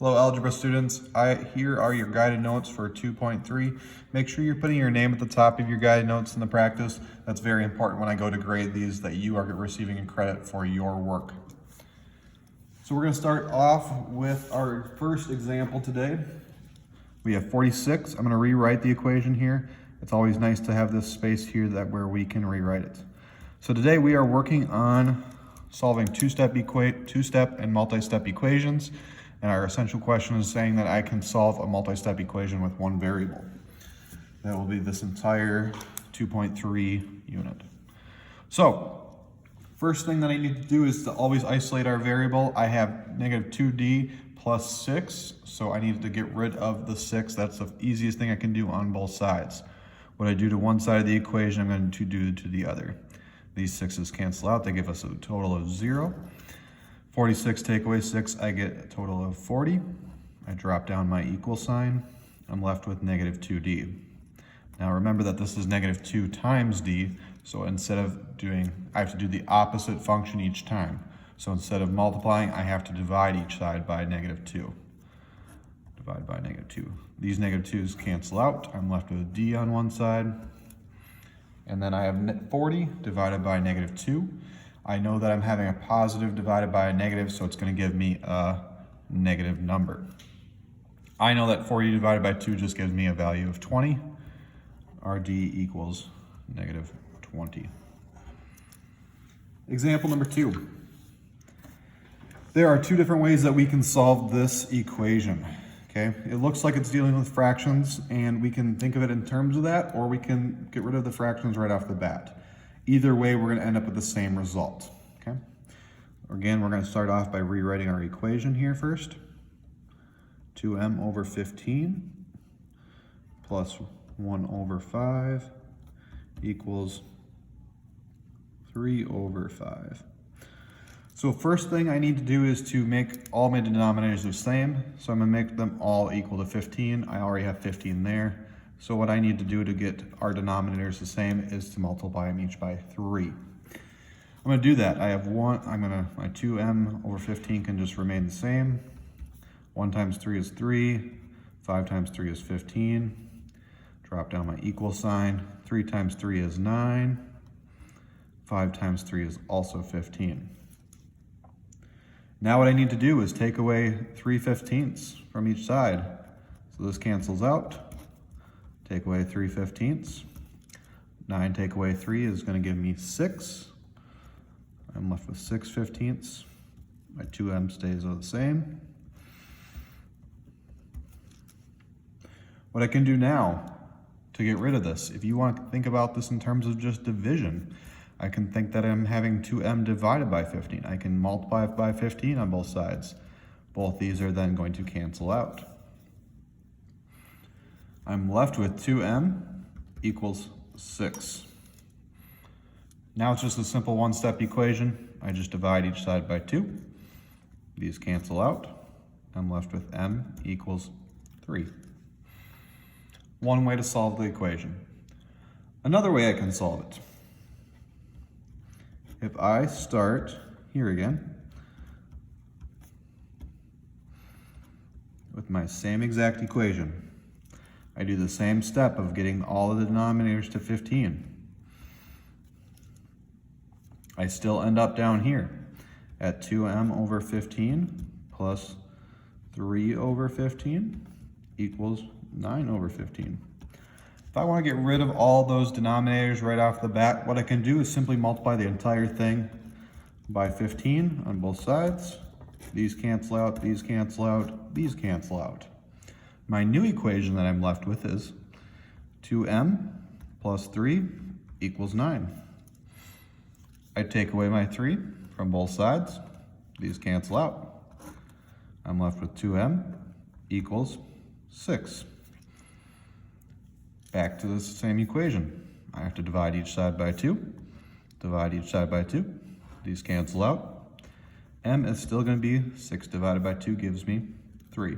Hello, algebra students. Here are your guided notes for 2.3. Make sure you're putting your name at the top of your guided notes in the practice. That's very important when I go to grade these, that you are receiving a credit for your work. So we're going to start off with our first example today. We have 46. I'm going to rewrite the equation here. It's always nice to have this space here where we can rewrite it. So today we are working on solving two-step and multi-step equations. And our essential question is saying that I can solve a multi-step equation with one variable. That will be this entire 2.3 unit. So, first thing that I need to do is to always isolate our variable. I have negative 2d plus 6, so I need to get rid of the 6. That's the easiest thing I can do on both sides. What I do to one side of the equation, I'm going to do to the other. These 6's cancel out. They give us a total of 0. 46 take away 6, I get a total of 40. I drop down my equal sign. I'm left with negative 2d. Now remember that this is negative 2 times d, so instead of doing, I have to do the opposite function each time. So instead of multiplying, I have to divide each side by negative 2. Divide by negative 2. These negative 2's cancel out. I'm left with d on one side. And then I have 40 divided by negative 2. I know that I'm having a positive divided by a negative, so it's going to give me a negative number. I know that 40 divided by 2 just gives me a value of 20. RD equals negative 20. Example number 2. There are two different ways that we can solve this equation. Okay, it looks like it's dealing with fractions, and we can think of it in terms of that, or we can get rid of the fractions right off the bat. Either way, we're going to end up with the same result, okay? Again, we're going to start off by rewriting our equation here first. 2m over 15 plus 1 over 5 equals 3 over 5. So first thing I need to do is to make all my denominators the same. So I'm going to make them all equal to 15. I already have 15 there. So what I need to do to get our denominators the same is to multiply them each by 3. I'm going to do that. I have my 2m over 15 can just remain the same. 1 times 3 is 3. 5 times 3 is 15. Drop down my equal sign. 3 times 3 is 9. 5 times 3 is also 15. Now what I need to do is take away 3/15 from each side. So this cancels out. Take away 3/15. 9 take away 3 is going to give me 6. I'm left with 6/15. My 2m stays the same. What I can do now to get rid of this, if you want to think about this in terms of just division, I can think that I'm having 2m divided by 15. I can multiply it by 15 on both sides. Both these are then going to cancel out. I'm left with 2m equals 6. Now it's just a simple one-step equation. I just divide each side by 2. These cancel out. I'm left with m equals 3. One way to solve the equation. Another way I can solve it. If I start here again with my same exact equation, I do the same step of getting all of the denominators to 15. I still end up down here at 2m over 15 plus 3 over 15 equals 9 over 15. If I want to get rid of all those denominators right off the bat, what I can do is simply multiply the entire thing by 15 on both sides. These cancel out, these cancel out, these cancel out. My new equation that I'm left with is 2m plus 3 equals 9. I take away my 3 from both sides. These cancel out. I'm left with 2m equals 6. Back to the same equation. I have to divide each side by 2. Divide each side by 2. These cancel out. M is still going to be 6 divided by 2 gives me 3.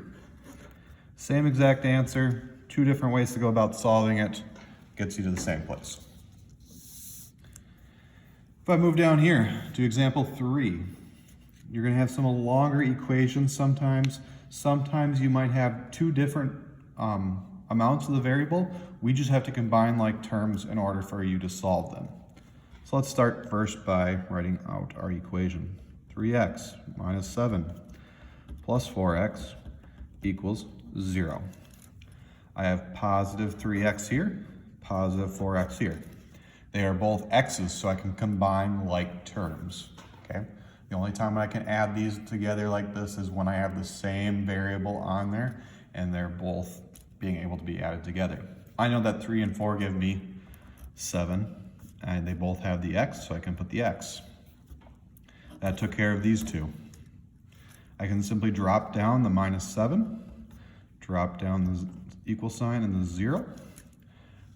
Same exact answer, two different ways to go about solving it, gets you to the same place. If I move down here to example 3, You're gonna have some longer equations sometimes. Sometimes you might have two different amounts of the variable. We just have to combine like terms in order for you to solve them. So let's start first by writing out our equation. 3x minus 7 plus 4x equals 0. I have positive 3x here, positive 4x here. They are both x's, so I can combine like terms, okay? The only time I can add these together like this is when I have the same variable on there and they're both being able to be added together. I know that 3 and 4 give me 7, and they both have the x, so I can put the x. That took care of these two. I can simply drop down the minus 7, drop down the equal sign and the 0.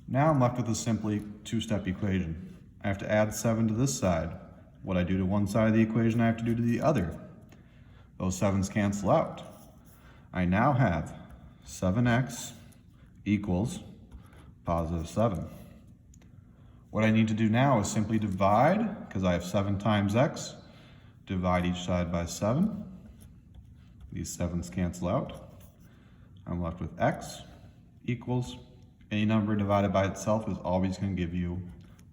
Now I'm left with a simply two-step equation. I have to add 7 to this side. What I do to one side of the equation, I have to do to the other. Those 7's cancel out. I now have 7x equals positive 7. What I need to do now is simply divide, because I have 7 times x, divide each side by 7. These 7's cancel out. I'm left with x equals, any number divided by itself is always going to give you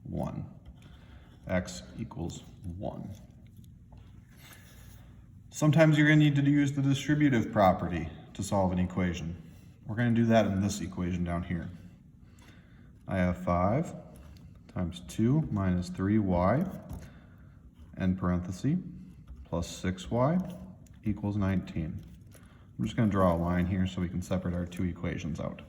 1. X equals 1. Sometimes you're going to need to use the distributive property to solve an equation. We're going to do that in this equation down here. I have 5 times 2 minus 3y, end parenthesis, plus 6y equals 19. I'm just going to draw a line here so we can separate our two equations out.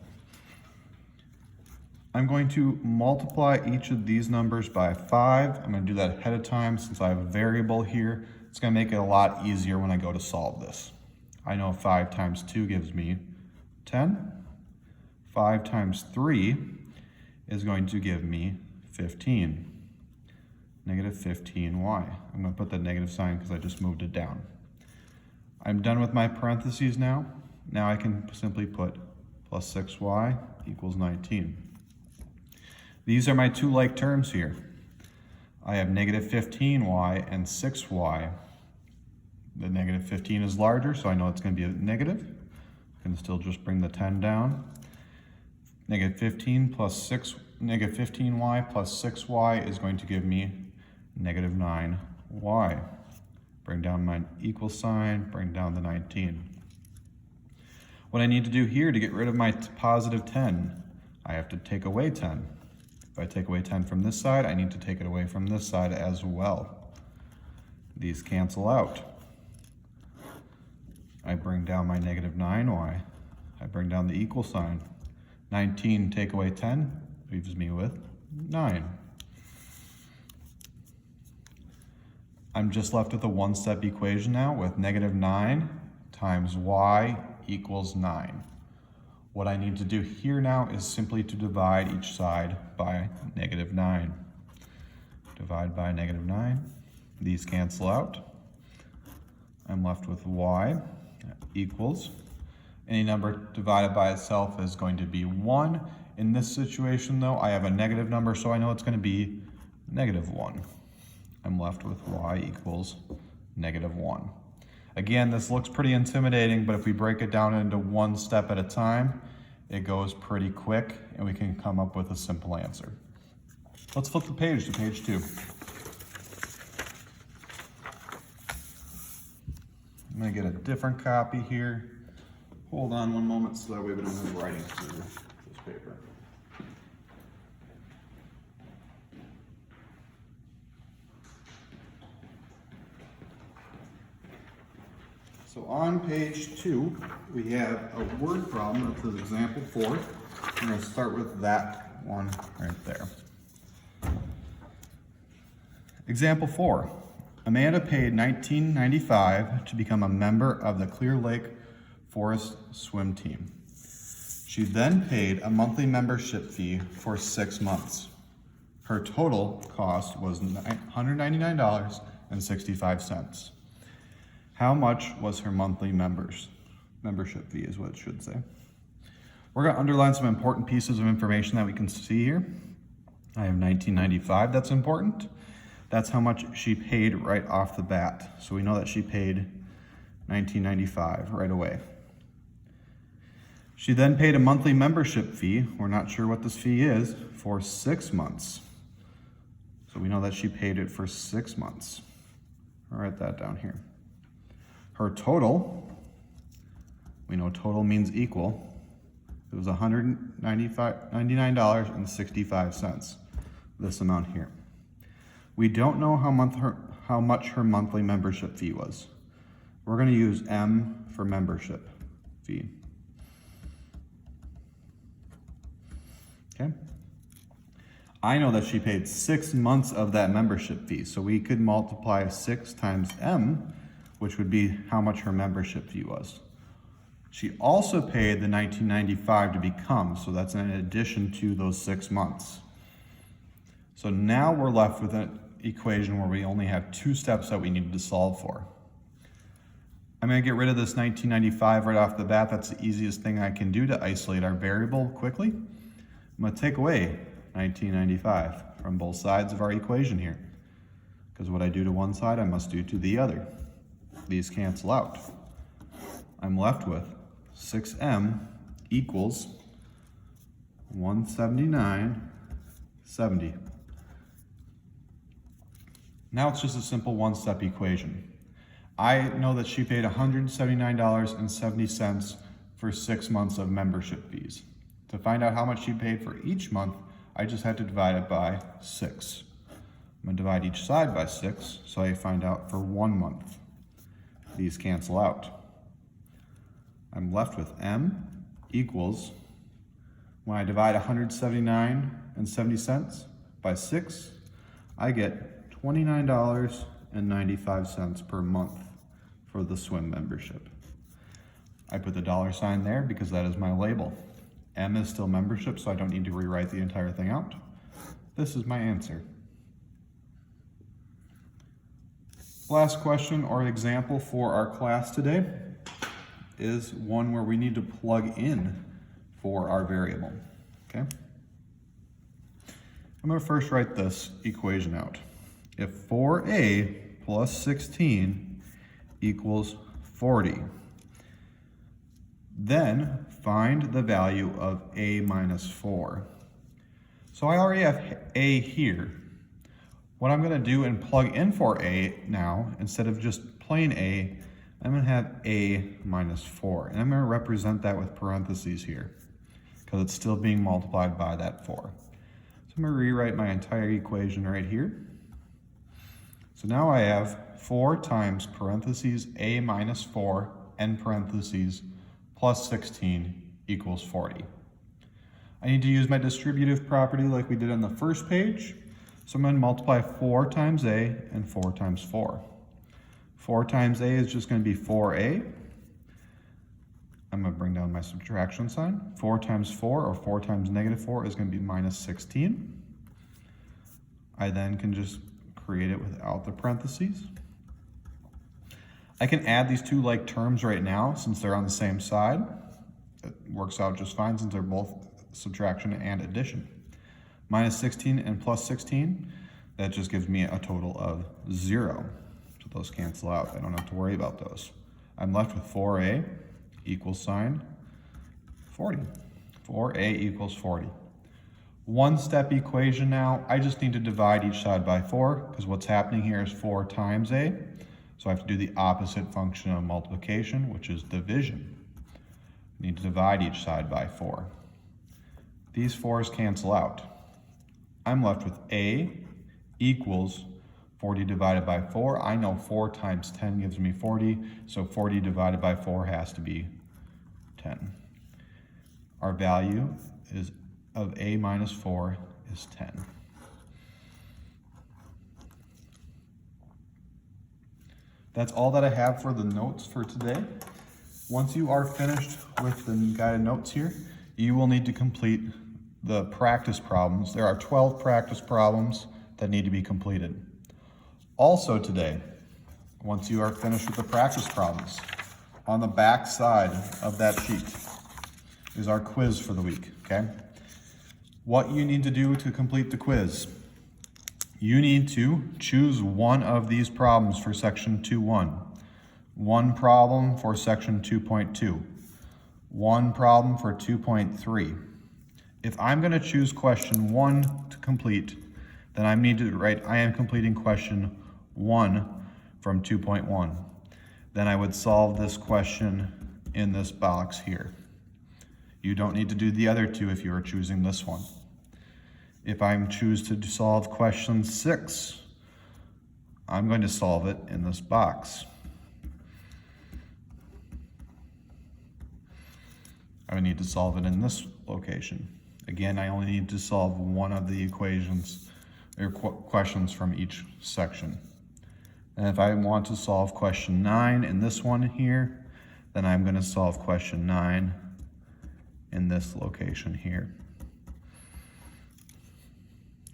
I'm going to multiply each of these numbers by 5. I'm going to do that ahead of time since I have a variable here. It's going to make it a lot easier when I go to solve this. I know 5 times 2 gives me 10. 5 times 3 is going to give me 15. Negative 15y. I'm going to put the negative sign because I just moved it down. I'm done with my parentheses now. Now I can simply put plus 6y equals 19. These are my two like terms here. I have negative 15y and 6y. The negative 15 is larger, so I know it's going to be a negative. I can still just bring the 10 down. Negative 15 plus 6, negative 15y plus 6y is going to give me negative 9y. Bring down my equal sign, bring down the 19. What I need to do here to get rid of my positive 10, I have to take away 10. If I take away 10 from this side, I need to take it away from this side as well. These cancel out. I bring down my negative 9y. I bring down the equal sign. 19 take away 10 leaves me with 9. I'm just left with a one-step equation now with negative 9 times y equals 9. What I need to do here now is simply to divide each side by negative 9. Divide by negative 9. These cancel out. I'm left with y equals, any number divided by itself is going to be 1. In this situation though, I have a negative number, so I know it's going to be negative 1. I'm left with y equals negative 1. Again, this looks pretty intimidating, but if we break it down into one step at a time, it goes pretty quick and we can come up with a simple answer. Let's flip the page to page 2. I'm going to get a different copy here. Hold on one moment so that way we don't have writing through this paper. So on page 2, we have a word problem. That's example 4. I'm going to start with that one right there. Example 4. Amanda paid $19.95 to become a member of the Clear Lake Forest swim team. She then paid a monthly membership fee for 6 months. Her total cost was $199.65. How much was her monthly membership fee is what it should say. We're going to underline some important pieces of information that we can see here. I have $19.95, that's important. That's how much she paid right off the bat. So we know that she paid $19.95 right away. She then paid a monthly membership fee, we're not sure what this fee is, for 6 months. So we know that she paid it for 6 months. I'll write that down here. Her total, we know total means equal. It was $199.65, this amount here. We don't know how much her monthly membership fee was. We're going to use M for membership fee. Okay. I know that she paid 6 months of that membership fee, so we could multiply 6 times M, which would be how much her membership fee was. She also paid the $19.95 to become, so that's in addition to those 6 months. So now we're left with an equation where we only have 2 steps that we need to solve for. I'm going to get rid of this $19.95 right off the bat. That's the easiest thing I can do to isolate our variable quickly. I'm going to take away $19.95 from both sides of our equation here, because what I do to one side, I must do to the other. These cancel out. I'm left with 6M equals 179.70. Now it's just a simple one-step equation. I know that she paid $179.70 for 6 months of membership fees. To find out how much she paid for each month, I just had to divide it by 6. I'm going to divide each side by 6, so I find out for 1 month. These cancel out. I'm left with M equals, when I divide $179.70 by 6, I get $29.95 per month for the swim membership. I put the $sign there because that is my label. M is still membership, so I don't need to rewrite the entire thing out. This is my answer. Last question or example for our class today is one where we need to plug in for our variable, okay? I'm going to first write this equation out. If 4a plus 16 equals 40, then find the value of a minus 4. So I already have a here. What I'm going to do and plug in for a now, instead of just plain a, I'm going to have a minus 4. And I'm going to represent that with parentheses here, because it's still being multiplied by that 4. So I'm going to rewrite my entire equation right here. So now I have 4 times parentheses a minus 4 and parentheses plus 16 equals 40. I need to use my distributive property like we did on the first page. So I'm going to multiply 4 times a and 4 times 4. 4 times a is just going to be 4a. I'm going to bring down my subtraction sign. 4 times 4, or 4 times negative 4, is going to be minus 16. I then can just create it without the parentheses. I can add these two like terms right now since they're on the same side. It works out just fine since they're both subtraction and addition. Minus 16 and plus 16, that just gives me a total of 0. So those cancel out. I don't have to worry about those. I'm left with 4a equals sign 40. 4a equals 40. One step equation now. I just need to divide each side by 4 because what's happening here is 4 times a. So I have to do the opposite function of multiplication, which is division. I need to divide each side by 4. These 4's cancel out. I'm left with a equals 40 divided by 4. I know 4 times 10 gives me 40, so 40 divided by 4 has to be 10. Our value is of a minus 4 is 10. That's all that I have for the notes for today. Once you are finished with the guided notes here, you will need to complete the practice problems. There are 12 practice problems that need to be completed. Also today, once you are finished with the practice problems, on the back side of that sheet is our quiz for the week, okay? What you need to do to complete the quiz. you need to choose one of these problems for section 2.1, one problem for section 2.2, one problem for 2.3. If I'm going to choose question 1 to complete, then I need to write I am completing question 1 from 2.1. Then I would solve this question in this box here. You don't need to do the other two if you are choosing this one. If I choose to solve question 6, I'm going to solve it in this box. I would need to solve it in this location. Again, I only need to solve one of the equations or questions from each section. And if I want to solve question 9 in this one here, then I'm going to solve question 9 in this location here.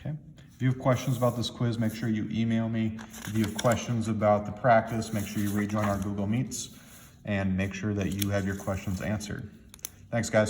Okay. If you have questions about this quiz, make sure you email me. If you have questions about the practice, make sure you rejoin our Google Meets and make sure that you have your questions answered. Thanks, guys.